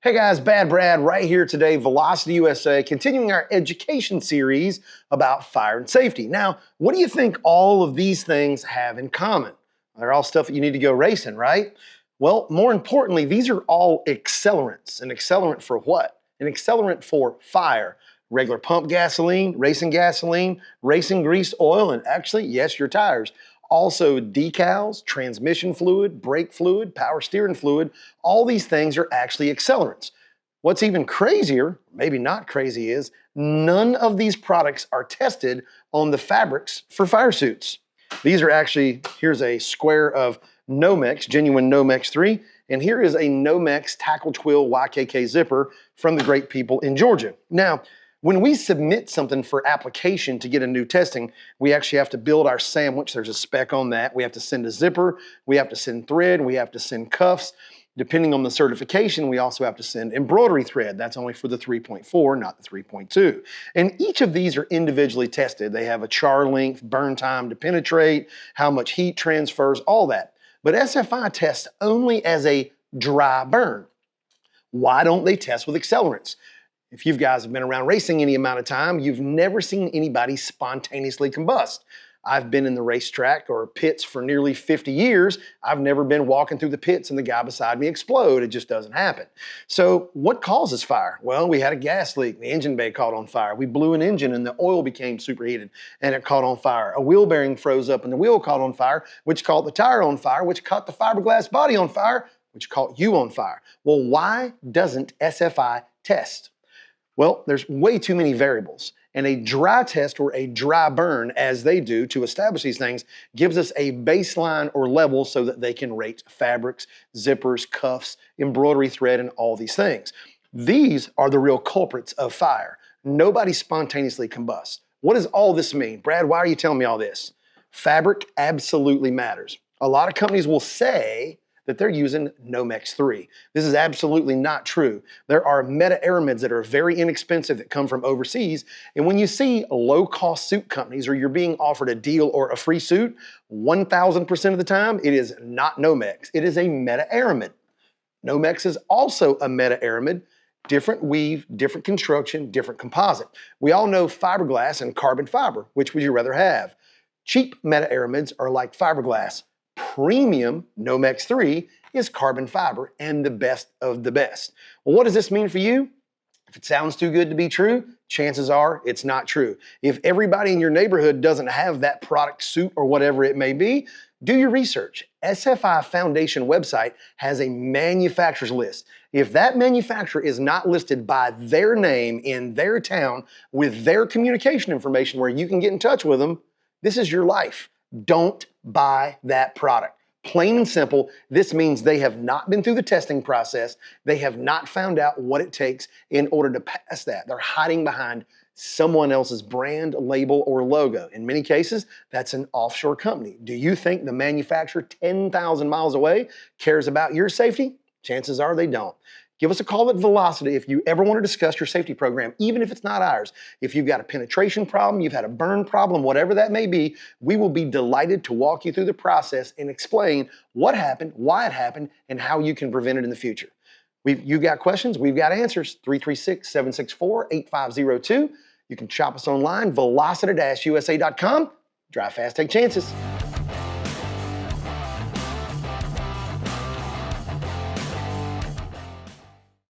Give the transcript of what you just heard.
Hey guys, Bad Brad right here today, Velocita-USA, continuing our education series about fire and safety. Now, what do you think all of these things have in common? They're all stuff that you need to go racing, right? Well, more importantly, these are all accelerants. An accelerant for what? An accelerant for fire. Regular pump gasoline, racing grease oil, and actually, yes, your tires. Also decals, transmission fluid, brake fluid, power steering fluid, all these things are actually accelerants. What's even crazier, maybe not crazy, is none of these products are tested on the fabrics for fire suits. These are actually, here's a square of Nomex, genuine Nomex 3, and here is a Nomex tackle twill YKK zipper from the great people in Georgia. Now, when we submit something for application to get a new testing, we actually have to build our sandwich. There's a spec on that. We have to send a zipper, we have to send thread, we have to send cuffs. Depending on the certification, we also have to send embroidery thread. That's only for the 3.4, not the 3.2. And each of these are individually tested. They have a char length, burn time to penetrate, how much heat transfers, all that. But SFI tests only as a dry burn. Why don't they test with accelerants? If you guys have been around racing any amount of time, you've never seen anybody spontaneously combust. I've been in the racetrack or pits for nearly 50 years. I've never been walking through the pits and the guy beside me explode. It just doesn't happen. So what causes fire? Well, we had a gas leak. The engine bay caught on fire. We blew an engine and the oil became superheated and it caught on fire. A wheel bearing froze up and the wheel caught on fire, which caught the tire on fire, which caught the fiberglass body on fire, which caught you on fire. Well, why doesn't SFI test? Well, there's way too many variables, and a dry test or a dry burn, as they do to establish these things, gives us a baseline or level so that they can rate fabrics, zippers, cuffs, embroidery thread, and all these things. These are the real culprits of fire. Nobody spontaneously combusts. What does all this mean? Brad, why are you telling me all this? Fabric absolutely matters. A lot of companies will say that they're using Nomex 3. This is absolutely not true. There are meta-aramids that are very inexpensive that come from overseas, and when you see low-cost suit companies or you're being offered a deal or a free suit, 1,000% of the time, it is not Nomex. It is a meta-aramid. Nomex is also a meta-aramid, different weave, different construction, different composite. We all know fiberglass and carbon fiber. Which would you rather have? Cheap meta-aramids are like fiberglass. Premium Nomex 3 is carbon fiber and the best of the best. Well, what does this mean for you? If it sounds too good to be true, chances are it's not true. If everybody in your neighborhood doesn't have that product suit or whatever it may be, do your research. SFI Foundation website has a manufacturer's list. If that manufacturer is not listed by their name in their town with their communication information where you can get in touch with them, this is your life. Don't buy that product. Plain and simple, this means they have not been through the testing process. They have not found out what it takes in order to pass that. They're hiding behind someone else's brand, label, or logo. In many cases, that's an offshore company. Do you think the manufacturer 10,000 miles away cares about your safety? Chances are they don't. Give us a call at Velocity if you ever want to discuss your safety program, even if it's not ours. If you've got a penetration problem, you've had a burn problem, whatever that may be, we will be delighted to walk you through the process and explain what happened, why it happened, and how you can prevent it in the future. You got questions, we've got answers. 336-764-8502. You can shop us online, velocita-usa.com. Drive fast, take chances.